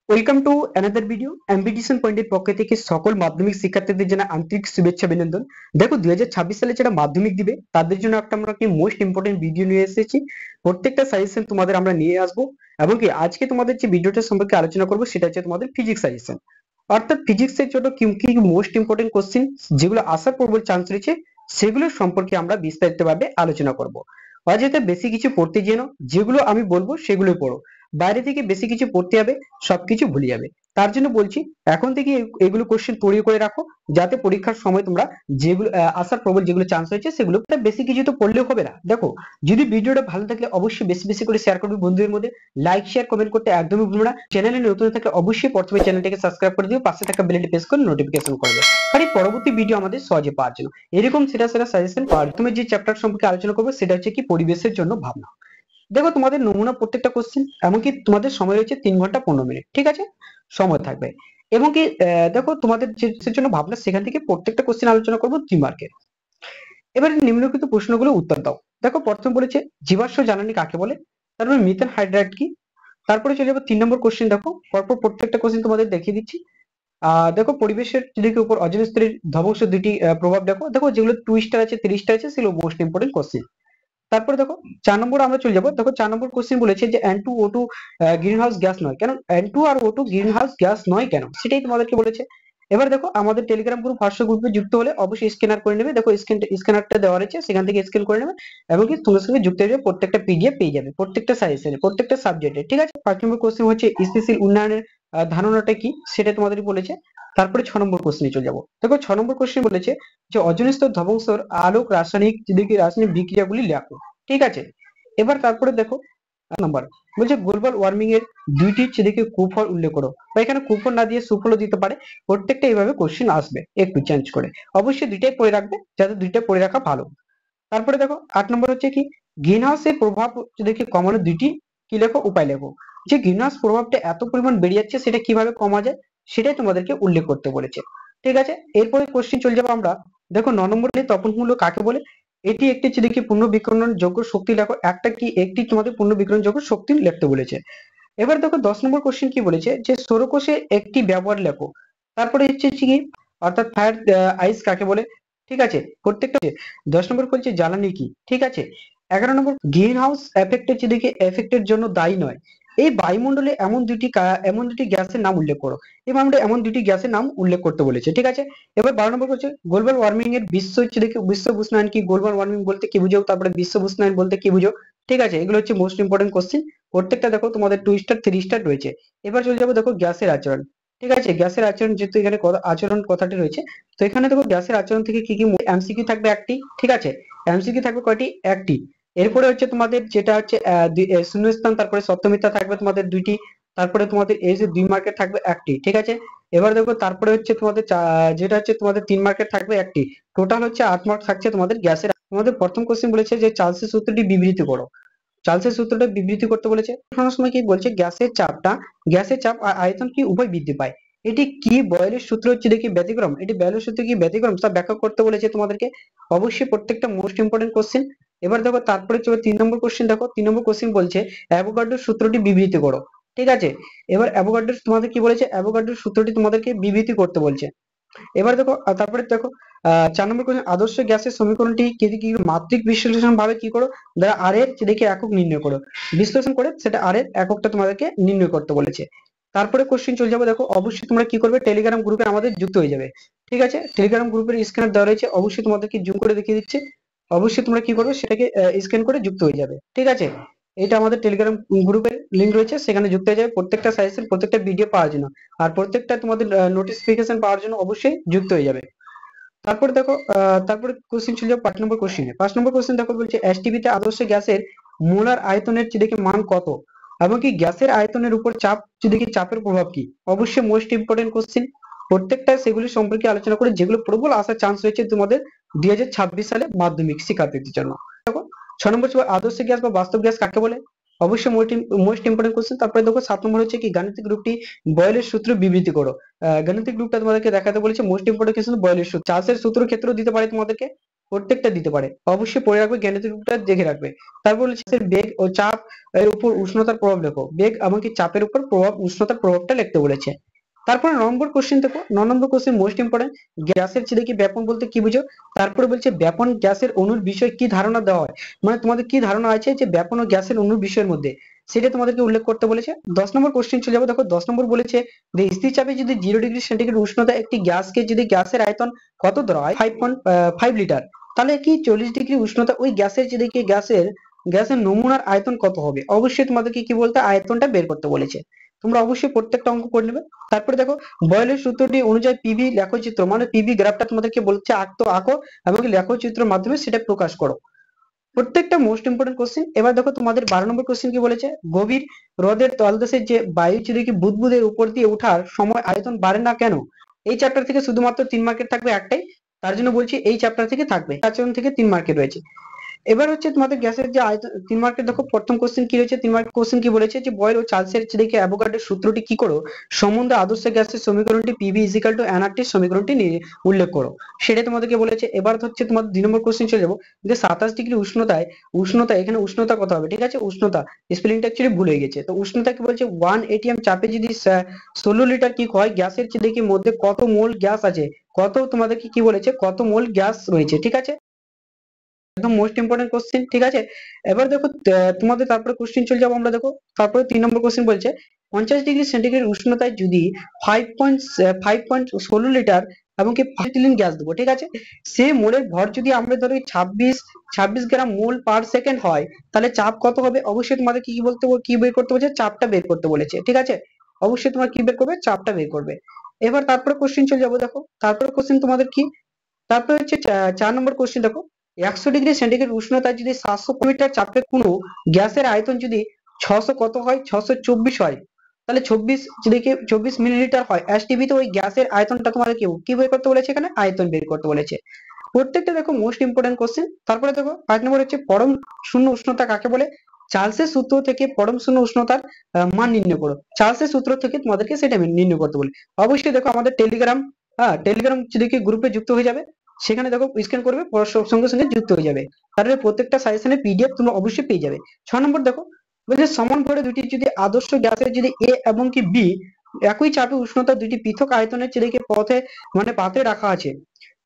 Welcome to another video. Ambition পয়েন্টের পক্ষ থেকে সকল মাধ্যমিক শিক্ষার্থীদের জন্য আন্তরিক শুভেচ্ছা বিনোদন। দেখো 2026 সালে যারা মাধ্যমিক দিবে তাদের জন্য একটা আমরা কি মোস্ট ইম্পর্টেন্ট ভিডিও নিয়ে এসেছি। প্রত্যেকটা সাজেশন তোমাদের আমরা নিয়ে আসবো এবং কি আজকে তোমাদের যে ভিডিওটা সম্পর্কে আলোচনা করবো সেটা হচ্ছে তোমাদের ফিজিক্স সাজেশন। অর্থাৎ ফিজিক্সের জন্য কি কি মোস্ট ইম্পর্টেন্ট কোশ্চেন যেগুলো আসার প্রবল চান্স রয়েছে সেগুলো সম্পর্কে আমরা বিস্তারিতভাবে আলোচনা করব। অযথা বেশি কিছু পড়তে যেন, যেগুলো আমি বলবো সেগুলো পড়ো। বাইরে থেকে বেশি কিছু পড়তে হবে, সবকিছু ভুলে যাবে। তার জন্য বলছি এখন থেকে এগুলো কোশ্চেন তৈরি করে রাখো, যাতে পরীক্ষার সময় তোমরা যেগুলো আসার প্রবল যেগুলো চান্স রয়েছে সেগুলো বেশি কিছু তো পড়লেও হবে না। দেখো, যদি ভিডিওটা ভালো থাকলে অবশ্যই বেশি বেশি করে শেয়ার করবে বন্ধুদের মধ্যে। লাইক শেয়ার কমেন্ট করতে একদমই ভুলবে না। চ্যানেলে নতুন থাকলে অবশ্যই প্রথমে চ্যানেলটাকে সাবস্ক্রাইব করে দিও, পাশে থাকা বেলটি প্রেস করে নোটিফিকেশন করবে, আর এই পরবর্তী ভিডিও আমাদের সহজে পাওয়ার জন্য। এরকম সেরা সেরা সাজেশন পাওয়ার তুমি যে চ্যাপ্টার সম্পর্কে আলোচনা করবে সেটা হচ্ছে কি পরিবেশের জন্য ভাবনা। দেখো, তোমাদের নমুনা প্রত্যেকটা কোশ্চেন, এমনকি তোমাদের সময় রয়েছে 3 ঘন্টা 15 মিনিট, ঠিক আছে, সময় থাকবে। এবং কি দেখো, তোমাদের যে জন্য ভাবনা সেখান থেকে প্রত্যেকটা কোশ্চেন আলোচনা করবো 3 মার্কের। এবারে নিম্নলিখিত প্রশ্নগুলো উত্তর দাও। দেখো, প্রথম বলেছে জীবাশ্ম জ্বালানি কাকে বলে, তারপরে মিথেন হাইড্রাইড কি। তারপরে চলে যাবো 3 নম্বর কোশ্চেন। দেখো, পরপর প্রত্যেকটা কোশ্চেন তোমাদের দেখিয়ে দিচ্ছি। দেখো, পরিবেশের দিকে উপর ওজোন স্তরের ধ্বংস দুটি প্রভাব দেখো। দেখো, যেগুলো 2 স্টার আছে 3 স্টার আছে সেগুলো মোস্ট ইম্পর্টেন্ট কোশ্চেন। তারপরে দেখো 4 নম্বর আমরা চলে যাবো। দেখো, 4 নম্বর কোশ্চেন বলেছে যে N2O2 গ্রিন হাউস গ্যাস নয় কেন। N2 আর O2 গ্রিন হাউস গ্যাস নয় কেন, সেটাই তোমাদেরকে বলেছে। এবার দেখো, আমাদের টেলিগ্রাম গ্রুপ হোয়াটসঅ্যাপ গ্রুপে যুক্ত হলে অবশ্যই স্ক্যানার করে নেবে। দেখো, স্ক্যানারটা দেওয়া রয়েছে, সেখান থেকে স্ক্যান করে নেবে এবং কি সঙ্গে সঙ্গে যুক্ত হয়ে যাবে, প্রত্যেকটা পিডিএফ পেয়ে যাবে প্রত্যেকটা সাজেশনে প্রত্যেকটা সাবজেক্টে, ঠিক আছে। 5 নম্বর কোশ্চেন হচ্ছে স্থিতিশীল উন্নয়নের ধারণাটা কি, সেটা তোমাদের বলেছে। তারপরে 6 নম্বর কোশ্চেনে চলে যাবো। দেখো, 6 নম্বর কোশ্চেন বলেছে যে ওজোন স্তর ধ্বংসের আলোক রাসায়নিক রাসায়নিক বিক্রিয়াগুলি লেখো, ঠিক আছে। এবার তারপরে দেখো নাম্বার বলছে গ্লোবাল ওয়ার্মিং এর দুইটি সেদিকে কুফল উল্লেখ করো, বা এখানে কুফল না দিয়ে সুফলও দিতে পারে। প্রত্যেকটা এইভাবে কোশ্চেন আসবে একটু চেঞ্জ করে। অবশ্যই দুইটাই পড়ে রাখবে, যাতে দুইটা পড়ে রাখা ভালো। তারপরে দেখো 8 নম্বর হচ্ছে কি গ্রিন হাউসের প্রভাব দেখে কমানোর দুইটি কি লেখো উপায় লেখো। যে গ্রিন হাউস প্রভাবটা এত পরিমাণ বেড়ে যাচ্ছে সেটা কিভাবে কমা যায় সেটাই তোমাদেরকে উল্লেখ করতে বলেছে, ঠিক আছে। এরপরে কোশ্চেন চলে যাবো আমরা। দেখো, 9 নম্বরে তপনমূল্য কাকে বলে। এটি একটি দেখি পুনর্বিকরণ যোগ্য শক্তি লেখো। একটা কি একটি তোমাদের পুনর্বিকরণ যোগ্য শক্তি লিখতে বলেছে। এবার দেখো 10 নম্বর কোশ্চেন কি বলেছে যে সৌরকোষে একটি ব্যবহার লেখো। তারপরে হচ্ছে কি অর্থাৎ ফায়ার আইস কাকে বলে, ঠিক আছে। প্রত্যেকটা 10 নম্বর বলছে জ্বালানি কি, ঠিক আছে। 11 নম্বর গ্রিন হাউস এফেক্টের যেদিকে এফেক্টের জন্য দায়ী নয় এই বায়ুমণ্ডলে এমন দুটি গ্যাসের নাম উল্লেখ করো। এবং আমরা এমন দুটি গ্যাসের নাম উল্লেখ করতে বলেছে, ঠিক আছে। এবার 12 নম্বর হচ্ছে গ্লোবাল ওয়ার্মিং এর বিশ্ব উষ্ণায়ন কি। গ্লোবাল ওয়ার্মিং বলতে কি বুঝো, তারপরে বিশ্ব উষ্ণায়ন বলতে কি বুঝো, ঠিক আছে। এগুলো হচ্ছে মোস্ট ইম্পর্টেন্ট কোশ্চেন। প্রত্যেকটা দেখো তোমাদের 2 স্টার 3 স্টার রয়েছে। এবার চলে যাবো দেখো গ্যাসের আচরণ, ঠিক আছে। গ্যাসের আচরণ যেহেতু এখানে আচরণ কথাটি রয়েছে, তো এখানে দেখো গ্যাসের আচরণ থেকে কি কি এমসিকিউ থাকবে একটি, ঠিক আছে। এমসিকিউ থাকবে কয়টি, একটি। এরপরে হচ্ছে তোমাদের যেটা হচ্ছে শূন্যস্থান তারপরে সত্যমিথ্যা থাকবে তোমাদের দুইটি। তারপরে তোমাদের এই যে 2 মার্কের থাকবে একটি, ঠিক আছে। এবার দেখো তারপরে হচ্ছে তোমাদের যেটা হচ্ছে তোমাদের 3 মার্কের থাকবে একটি। টোটাল হচ্ছে 8 মার্ক থাকছে তোমাদের গ্যাসের। তোমাদের প্রথম কোশ্চেন বলেছে যে চার্লসের সূত্রটি বিবৃতি করো। চার্লসের সূত্রটা বিবৃতি করতে বলেছে। শোনার সময় কি বলছে গ্যাসের চাপ আর আয়তন কি উভয় বৃদ্ধি পায়। এটি কি বয়েলের সূত্র হচ্ছে দেখি ব্যতিক্রম, এটি বয়েলের সূত্র কি ব্যতিক্রম তা ব্যাখ্যা করতে বলেছে তোমাদেরকে। অবশ্যই প্রত্যেকটা মোস্ট ইম্পর্টেন্ট কোশ্চেন। এবার দেখো তারপরে চলো 3 নম্বর কোশ্চেন। দেখো 3 নম্বর কোশ্চেন বলছে অ্যাভোগাড্রোর সূত্রটি বিবৃতি করো, ঠিক আছে। এবার অ্যাভোগাড্রোর তোমাদের কি বলেছে, অ্যাভোগাড্রোর সূত্রটি তোমাদেরকে বিবৃতি করতে বলছে। এবার দেখো তারপরে দেখো 4 নম্বর কোশ্চেন আদর্শ গ্যাসের সমীকরণটি কি কি মাত্রিক বিশ্লেষণ ভাবে কি করো, দ্বারা আর এর দেখে একক নির্ণয় করো। বিশ্লেষণ করে সেটা আর এর এককটা তোমাদেরকে নির্ণয় করতে বলেছে। তারপরে কোশ্চেন চলে যাবো। দেখো, অবশ্যই তোমরা কি করবে, টেলিগ্রাম গ্রুপে আমাদের যুক্ত হয়ে যাবে, ঠিক আছে। টেলিগ্রাম গ্রুপের স্ক্যানার দেওয়া রয়েছে, অবশ্যই তোমাদেরকে জুম করে দেখিয়ে দিচ্ছে। অবশ্যই তোমরা কি করবে, সেটাকে স্ক্যান করে যুক্ত হয়ে যাবে, ঠিক আছে। এটা আমাদের টেলিগ্রাম গ্রুপের লিংক রয়েছে, সেখানে যুক্ত হয়ে যাবে প্রত্যেকটা সাজেশন প্রত্যেকটা ভিডিও পাওয়ার জন্য। আর প্রত্যেকটা তোমাদের নোটিফিকেশন পাওয়ার জন্য অবশ্যই যুক্ত হয়ে যাবে। তারপরে দেখো তারপরে কোশ্চেন ছিল 5 নম্বর কোশ্চেনে। 5 নম্বর কোশ্চেন দেখো বলছে এসটিপিতে আদর্শ গ্যাসের মোলার আয়তনের দেখে মান কত, এমনকি গ্যাসের আয়তনের উপর চাপ দেখি চাপের প্রভাব কি। অবশ্যই মোস্ট ইম্পর্টেন্ট কোশ্চেন। প্রত্যেকটা সেগুলি সম্পর্কে আলোচনা করে যেগুলো প্রবল আসার চান্স রয়েছে তোমাদের 2026 সালে মাধ্যমিক শিক্ষার্থীদের জন্য। দেখো 6 নম্বর ছিল আদর্শ গ্যাস বা বাস্তব গ্যাস কাকে বলে। অবশ্যই মোস্ট ইম্পর্টেন্ট কোশ্চেন। তারপরে দেখো 7 নম্বর হচ্ছে কি গাণিতিক রূপটি বয়েলের সূত্র বিবৃতি করো। গাণিতিক রূপটা তোমাদেরকে দেখাতে বলেছে। মোস্ট ইম্পর্টেন্ট কোশ্চেন বয়েলের সূত্র। চার্লসের সূত্র ক্ষেত্র দিতে পারে তোমাদেরকে। প্রত্যেকটা দিতে পারে, অবশ্যই পড়ে রাখবে, জ্ঞানের রূপটা দেখে রাখবে। তারপর হচ্ছে বেগ ও চাপ এর উপর উষ্ণতার প্রভাব লেখো, বেগ এমনকি চাপের উপর প্রভাব উষ্ণতার প্রভাবটা লিখতে বলেছে। তারপরে 9 নম্বর কোশ্চেন দেখো, 9 নম্বর কোশ্চেন মোস্ট ইম্পর্টেন্ট, গ্যাসের ছেলেকে ব্যাপন বলতে কি বুঝো। তারপরে বলছে ব্যাপন গ্যাসের অণুর বিষয়ে কি ধারণা দেওয়া হয়, মানে তোমাদের কি ধারণা আছে যে ব্যাপন ও গ্যাসের অণুর বিষয়ের মধ্যে, সেটা তোমাদেরকে উল্লেখ করতে বলেছে। 10 নম্বর কোশ্চেন চলে যাবো, দেখো 10 নম্বর বলেছে যে স্থির চাপে যদি 0 ডিগ্রি সেন্টিগ্রেড উষ্ণতা একটি গ্যাসকে যদি গ্যাসের আয়তন কত ধরা হয় 5.5 লিটার, তাহলে কি 40 ডিগ্রি উষ্ণতা ওই গ্যাসের যদি কি গ্যাসের গ্যাসের নমুনার আয়তন কত হবে, অবশ্যই তোমাদেরকে কি বলতে আয়তনটা বের করতে বলেছে। তোমরা অবশ্যই প্রত্যেকটা অঙ্ক করে নেবে। তারপরে দেখো বয়েলের সূত্রটি অনুযায়ী পিভি লেখচিত্র, মানে পিভি গ্রাফটা তোমাদেরকে বলছে আঁকতে আঁকো এবং লেখচিত্রের মাধ্যমে সেটা প্রকাশ করো। প্রত্যেকটা মোস্ট ইম্পর্টেন্ট কোশ্চেন। এবার দেখো তোমাদের 12 নম্বর কোশ্চেন কি বলেছে, গভীর হ্রদের তলদেশে যে বায়ু যদি কি বুদবুদের উপর দিয়ে ওঠার সময় আয়তন বাড়ে না কেন। এই চ্যাপ্টার থেকে শুধুমাত্র 3 মার্কের থাকবে একটাই, তার জন্য বলছি এই চ্যাপ্টার থেকে থাকবে, আচরণ থেকে 3 মার্কের রয়েছে। এবার হচ্ছে তোমাদের গ্যাসের যে আয়তন 3 মার্কের, দেখো প্রথম কোশ্চেন কি রয়েছে, 3 মার্কের কোশ্চেন কি বলেছে যে বয়েল ও চার্লসের দেখে অ্যাভোগাড্রোর সূত্রটি কি করো, সম্বন্ধে আদর্শ গ্যাসের সমীকরণটি পিভি ইজিক্যাল টু এনআরটি সমীকরণটি উল্লেখ করো, সেটা তোমাদেরকে বলেছে। এবার হচ্ছে তোমাদের 2 নম্বর কোশ্চেন চলে যাবো, যে 27 ডিগ্রি উষ্ণতায় উষ্ণতা, এখানে উষ্ণতা কত হবে, ঠিক আছে, উষ্ণতা স্পেলিংটা অ্যাকচুয়ালি ভুল হয়ে গেছে, তো উষ্ণতা কি বলছে 1 atm চাপে যদি 16 লিটার কি হয় গ্যাসের দেখি মধ্যে কত মোল গ্যাস আছে, কত তোমাদেরকে কি বলেছে কত মোল গ্যাস রয়েছে, ঠিক আছে, একদম মোস্ট ইম্পর্টেন্ট কোশ্চেন, ঠিক আছে। এবার দেখো তোমাদের তারপরে কোশ্চেন চলে যাবো আমরা, দেখো তারপরে 3 নম্বর কোশ্চেন বলছে 50 ডিগ্রি সেন্টিগ্রেড উষ্ণতায় যদি 5.16 লিটার এবং কি ইথিলিন গ্যাস দেবো, ঠিক আছে, সে মোলের ভর যদি আমরা ধরি 26 গ্রাম মোল পার সেকেন্ড হয়, তাহলে চাপ কত হবে, অবশ্যই তোমাদের কি কি বলতে কি বের করতে বলেছে, চাপটা বের করতে বলেছে, ঠিক আছে, অবশ্যই তোমার কি বের করবে, চাপটা বের করবে। এবার তারপরে কোশ্চেন চলে যাবো, দেখো তারপরে কোশ্চেন তোমাদের কি, তারপরে হচ্ছে 4 নম্বর কোশ্চেন, দেখো 100 ডিগ্রি সেন্টিগ্রেড উষ্ণতায় যদি 700 মিটার চাপে কোনো গ্যাসের আয়তন যদি 600 কত হয় 624 হয়, তাহলে 24 মিলিলিটার হয় এসটিভি, তো ওই গ্যাসের আয়তনটা তোমাদের কি বের করতে বলেছে, এখানে আয়তন বের করতে বলেছে। প্রত্যেকটা দেখো মোস্ট ইম্পর্টেন্ট কোশ্চেন। তারপরে দেখো 5 নম্বর হচ্ছে পরম শূন্য উষ্ণতা কাকে বলে, চার্লসের সূত্র থেকে পরম শূন্য উষ্ণতার মান নির্ণয় করো, চার্লসের সূত্র থেকে তোমাদেরকে সেটা নির্ণয় করতে বলে। অবশ্যই দেখো আমাদের টেলিগ্রাম, হ্যাঁ টেলিগ্রাম যদি কি গ্রুপে যুক্ত হয়ে যাবে, সেখানে দেখো স্ক্যান করবে সঙ্গে সঙ্গে যুক্ত হয়ে যাবে, তাহলে প্রত্যেকটা সাজেশনের পিডিএফ তোমরা অবশ্যই পেয়ে যাবে। 6 নম্বর দেখো বলছে সমান ভরে দুটি যদি আদর্শ গ্যাসের যদি এ এবং কি বি একই চাপে উষ্ণতা দুটি পৃথক আয়তনের চেয়ে পথে মানে পাত্রে রাখা আছে,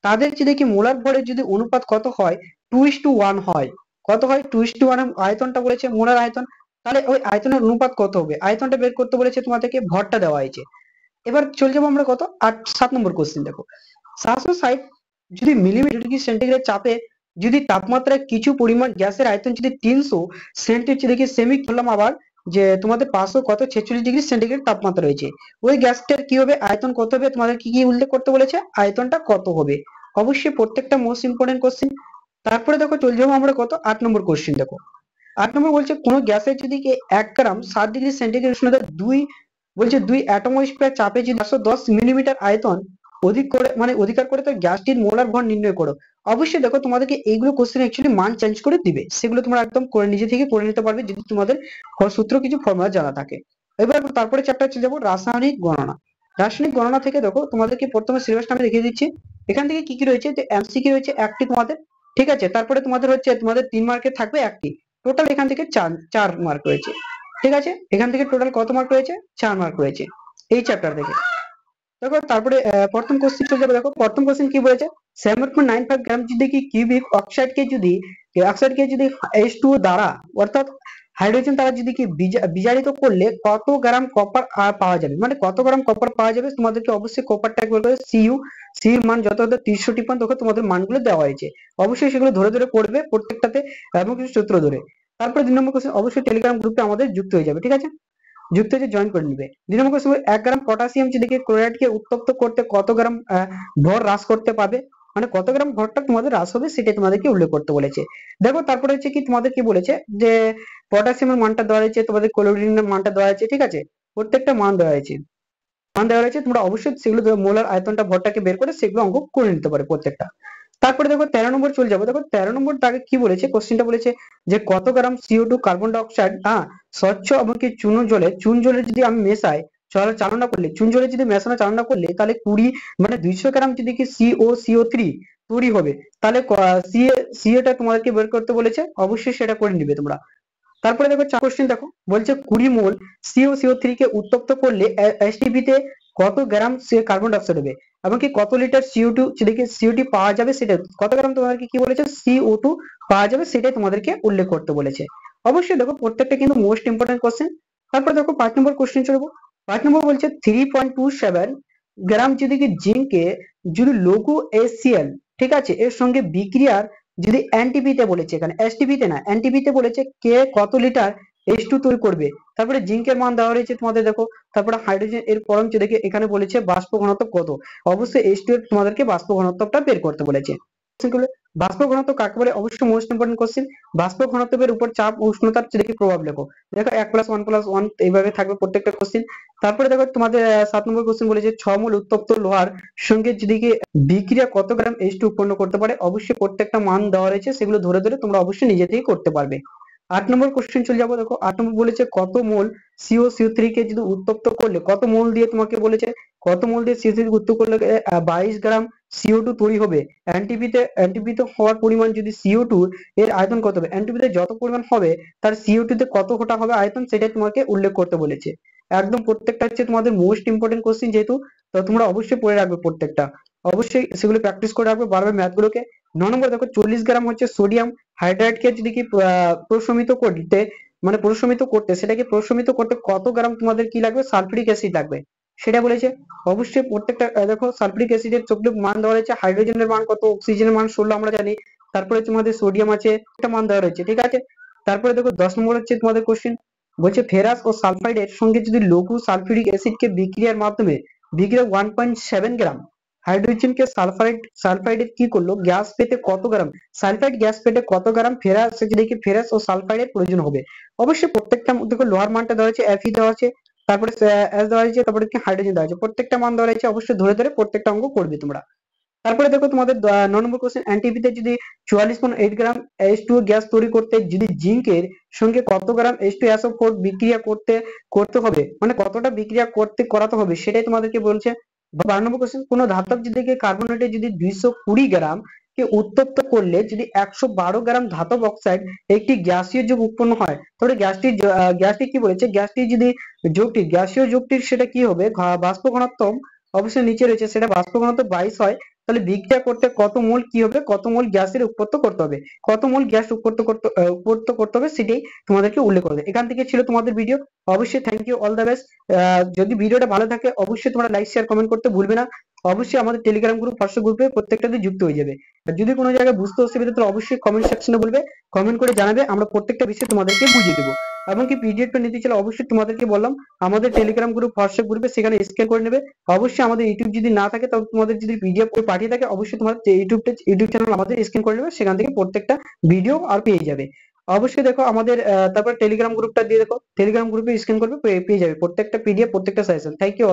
তাদের চেয়ে কি মোলার ভরের যদি অনুপাত কত হয় 2:1 হয়, কত হয় 2:1 আয়তনটা বলেছে মোলার আয়তন, তাহলে ওই আয়তনের অনুপাত কত হবে, আয়তনটা বের করতে বলেছে, তোমাদেরকে ভরটা দেওয়া হয়েছে। এবার চলে যাবো আমরা কত 7 নম্বর কোশ্চেন, দেখো 760 যদি মিলিমিটার ডিগ্রি সেন্টিগ্রেড চাপে যদি তাপমাত্রায় কিছু পরিমাণ গ্যাসের আয়তন যদি 300 সেন্টিগ্রেড সেমি করলাম আবার, যে তোমাদের 546 ডিগ্রি সেন্টিগ্রেড তাপমাত্রা রয়েছে, ওই গ্যাসটার কি হবে আয়তন কত হবে, তোমাদের কি কি উল্লেখ করতে বলেছে, আয়তনটা কত হবে, অবশ্যই প্রত্যেকটা মোস্ট ইম্পর্টেন্ট কোশ্চেন। তারপরে দেখো চলে যাবো আমরা কত 8 নম্বর কোশ্চেন, দেখো 8 নম্বর বলছে কোন গ্যাসের যদি 1 গ্রাম 7 ডিগ্রি সেন্টিগ্রেড উষ্ণতা বলছে 2 অ্যাটমোস্ফিয়ার চাপে যদি 110 মিলিমিটার আয়তন অধিকার করে তার গ্যাসটির মোলার ভর নির্ণয় করো। অবশ্যই দেখো তোমাদেরকে এইগুলো কোশ্চেন অ্যাকচুয়ালি মান চেঞ্জ করে দিবে, সেগুলো তোমরা একদম করে নিজে থেকে করে নিতে পারবে যদি তোমাদের সূত্র কিছু ফর্মুলা জানা থাকে। এবার তারপরে চ্যাপ্টার চলে যাবো রাসায়নিক গণনা। রাসায়নিক গণনা থেকে দেখো তোমাদেরকে প্রথমে সিলেবাসটা আমি দেখিয়ে দিচ্ছি, এখান থেকে কি কি রয়েছে, এমসিকিউ রয়েছে একটি তোমাদের, ঠিক আছে, তারপরে তোমাদের হচ্ছে তোমাদের 3 মার্কের থাকবে একটি, টোটাল এখান থেকে 4 মার্ক রয়েছে, ঠিক আছে, এখান থেকে টোটাল কত মার্ক রয়েছে 4 মার্ক রয়েছে এই চ্যাপ্টার থেকে। দেখো তারপরে প্রথম কোশ্চেন চলে যাবে, দেখো প্রথম কোশ্চেন কি বলেছে 7.95 গ্রাম যদি কি কিউবিক অক্সাইডকে যদি H2O দ্বারা অর্থাৎ হাইড্রোজেন দ্বারা যদি কি বিজারিত করলে কত গ্রাম কপার পাওয়া যাবে, মানে কত গ্রাম কপার পাওয়া যাবে, তোমাদেরকে অবশ্যই কপারটা একবার করে সি এর মান যত 353 দেখো তোমাদের মানগুলো দেওয়া হয়েছে, অবশ্যই সেগুলো ধরে ধরে পড়বে প্রত্যেকটাতে এবং কিছু সূত্র ধরে। তারপরে 2 নম্বর কোশ্চেন অবশ্যই টেলিগ্রাম গ্রুপে আমাদের যুক্ত হয়ে যাবে, ঠিক আছে, যুক্ত হয়ে জয়েন করে নিবে। 2 নম্বর কোশ্চেন 1 গ্রাম পটাশিয়াম যদি ক্লোরাইডকে উত্তপ্ত করতে কত গ্রাম ভর হ্রাস করতে পারবে, মানে কত গ্রাম ভরটা তোমাদের হ্রাস হবে সেটা তোমাদেরকে উল্লেখ করতে বলেছে। দেখো তারপরে হচ্ছে কি তোমাদের কি বলেছে যে পটাশিয়ামের মানটা দেওয়া হয়েছে, তোমাদের ক্লোরিনের মানটা দেওয়া হয়েছে, ঠিক আছে, প্রত্যেকটা মান দেওয়া হয়েছে, তোমরা অবশ্যই সেগুলো মোলার আয়তনটা ভরটাকে বের করে সেগুলো অঙ্ক করে নিতে পারে প্রত্যেকটা। তারপরে দেখো 13 নম্বর চলে যাবো, দেখো 13 নম্বর দাগে কি বলেছে, কোশ্চেনটা বলেছে যে কত গ্রাম CO2 কার্বন ডাই অক্সাইড স্বচ্ছ এবং কি চুন জলে যদি আমি মেশাই চালনা করলে, চুন জলে যদি মেশানো চালনা করলে তাহলে 20 মানে 200 গ্রাম যদি কি CO3 তৈরি হবে, তাহলে সিএটা তোমাদেরকে বের করতে বলেছে, অবশ্যই সেটা করে নিবে তোমরা। তারপরে দেখো 4 কোশ্চেন দেখো, বলছে 20 মোল CO3 কে উত্তপ্ত করলে এসটিপি তে কত গ্রাম কার্বন ডাইঅক্সাইড হবে, এবং কি কত লিটার সিও2 পাওয়া যাবে, সেটা কত গ্রাম তোমাদেরকে কি বলেছে CO2 পাওয়া যাবে, সেটাই তোমাদেরকে উল্লেখ করতে বলেছে। অবশ্যই দেখো প্রত্যেকটা কিন্তু মোস্ট ইম্পর্টেন্ট কোশ্চেন। তারপর দেখো 5 নম্বর কোশ্চেন চলবো। 5 নম্বর বলছে 3.27 গ্রাম যদি কি জিঙ্কে যদি লঘু HCl, ঠিক আছে, এর সঙ্গে বিক্রিয়ার যদি এনটিপি তে বলেছে, এখানে এসটিপি তে না এনটিপি তে বলেছে কে কত লিটার H2 তৈরি করবে। তারপরে জিঙ্কের মান দেওয়া রয়েছে তোমাদের দেখো। তারপরে হাইড্রোজেন এর পরমাণু দেখে এখানে বলেছে বাষ্প ঘনত্ব কত, অবশ্যই H2 এর তোমাদেরকে বাষ্প ঘনত্বটা বের করতে বলেছে। বাষ্প ঘনত্ব কাকে বলে, অবশ্যই মোস্ট ইম্পর্টেন্ট কোশ্চেন। বাষ্প ঘনত্বের উপর চাপ উষ্ণতার দেখে প্রভাব লেখো। দেখো 1+1+1 এইভাবে থাকবে প্রত্যেকটা কোশ্চেন। তারপরে দেখো তোমাদের 7 নম্বর কোশ্চেন বলেছে 6 মোল উত্তপ্ত লোহার সঙ্গে যদি কি বিক্রিয়া কত গ্রাম H2 উৎপন্ন করতে পারে, অবশ্যই প্রত্যেকটা মান দেওয়া রয়েছে, সেগুলো ধরে ধরে তোমরা অবশ্যই নিজে থেকে করতে পারবে। 8 নম্বর কোশ্চেন চলে যাবো। দেখো 8 নম্বর বলেছে কত মোল CO3 কে যদি উত্তপ্ত করলে, কত মোল দিয়ে তোমাকে বলেছে কত মোল দিয়ে CO3 উত্তপ্ত করলে 22 গ্রাম CO2 তৈরি হবে। এনটিপিতে হওয়ার পরিমাণ যদি CO2 এর আয়তন কত হবে, এনটিপিতে যত পরিমাণ হবে তার CO2 তে কত ঘটা হবে আয়তন, সেটাই তোমাকে উল্লেখ করতে বলেছে। একদম প্রত্যেকটা হচ্ছে তোমাদের মোস্ট ইম্পর্টেন্ট কোশ্চেন, যেহেতু তো তোমরা অবশ্যই পড়ে রাখবে প্রত্যেকটা, অবশ্যই সেগুলো প্র্যাকটিস করে রাখবে বারবার ম্যাথ গুলোকে। 9 নম্বর দেখো 40 গ্রাম হচ্ছে সোডিয়াম হাইড্রাইড কে যদি কি প্রশমিত করতে, মানে প্রশমিত করতে, সেটাকে প্রশমিত করতে কত গ্রাম তোমাদের কি লাগবে, সালফিউরিক অ্যাসিড লাগবে, সেটা বলেছে। অবশ্যই প্রত্যেকটা দেখো সালফিউরিক অ্যাসিডের চক্রিক মান দেওয়া রয়েছে, হাইড্রোজেনের মান কত, অক্সিজেনের মান 16 আমরা জানি। তারপরে তোমাদের সোডিয়াম আছে, একটা মান দেওয়া রয়েছে, ঠিক আছে। তারপরে দেখো 10 নম্বর হচ্ছে তোমাদের কোশ্চেন, বলছে ফেরাস ও সালফাইডের সঙ্গে যদি লঘু সালফিউরিক অ্যাসিড কে বিক্রিয়ার মাধ্যমে বিক্রিয়া 1.7 গ্রাম হাইড্রোজেনকে সালফাইডে কি করলো, গ্যাস পেতে কত গ্রাম, সালফাইড গ্যাস পেতে কত গ্রাম ফেরাস ও সালফাইডের প্রয়োজন হবে। অবশ্যই প্রত্যেকটা দেখো লোহার মানটা দেওয়া আছে, Fe দেওয়া আছে, তারপরে S দেওয়া আছে, তারপরে কি হাইড্রোজেন দেওয়া আছে, প্রত্যেকটা মান দেওয়া আছে, অবশ্যই ধরে ধরে প্রত্যেকটা অঙ্ক করবে তোমরা। তারপরে দেখো তোমাদের 9 নম্বর কোশ্চেন, এনটিপিতে যদি 44.8 গ্রাম H2O গ্যাস তৈরি করতে যদি জিঙ্কের সঙ্গে কত গ্রাম H2SO4 বিক্রিয়া করতে হবে, মানে কতটা বিক্রিয়া করাতে হবে, সেটাই তোমাদেরকে বলছে। 12 নম্বর কোশ্চেন, কোন ধাতব যদি কার্বনেটে যদি 220 গ্রাম কে উত্তপ্ত করলে যদি 112 গ্রাম ধাতব অক্সাইড একটি গ্যাসীয় যৌগ উৎপন্ন হয়, তাহলে গ্যাসটি কি বলেছে, গ্যাসটি যদি গ্যাসীয় যৌগটির সেটা কি হবে, বাষ্প ঘনত্ব অবশ্যই নিচে রয়েছে, সেটা বাষ্প ঘনত্ব 22 হয়, তাহলে বিক্রিয়া করতে কত মোল কি হবে, কত মোল গ্যাসের উৎপন্ন করতে হবে, কত মোল গ্যাস উৎপন্ন করতে হবে, সেটাই তোমাদেরকে উল্লেখ করবে। এখান থেকে ছিল তোমাদের ভিডিও। অবশ্যই thank you, all the best. যদি ভিডিওটা ভালো থাকে অবশ্যই তোমরা লাইক শেয়ার কমেন্ট করতে ভুলবে না। অবশ্যই আমাদের টেলিগ্রাম গ্রুপ, হোয়াটসঅ্যাপ গ্রুপে প্রত্যেকটাতে যুক্ত হয়ে যাবে। আর যদি কোনো জায়গায় বুঝতে অসুবিধা তাহলে অবশ্যই কমেন্ট সেকশনে বলবে, কমেন্ট করে জানাবে, আমরা প্রত্যেকটা বিষয় তোমাদেরকে বুঝিয়ে দেবো। এমনকি পিডিএফটা নিতে চাইলে অবশ্যই তোমাদেরকে বললাম আমাদের টেলিগ্রাম গ্রুপ, হোয়াটসঅ্যাপ গ্রুপে, সেখানে স্ক্যান করে নেবে। অবশ্যই আমাদের ইউটিউব যদি না থাকে, তবে তোমাদের যদি পিডিএফ করে পাঠিয়ে থাকে, অবশ্যই তোমাদের ইউটিউব চ্যানেল আমাদের স্ক্যান করে নেবে, সেখান থেকে প্রত্যেকটা ভিডিও আর পেয়ে যাবে। অবশ্যই দেখো আমাদের তারপর টেলিগ্রাম গ্রুপটা দিয়ে দেখো, টেলিগ্রাম গ্রুপে স্ক্যান করবে, পেয়ে যাবে প্রত্যেকটা পিডিএফ, প্রত্যেকটা সাজেশন। Thank you all.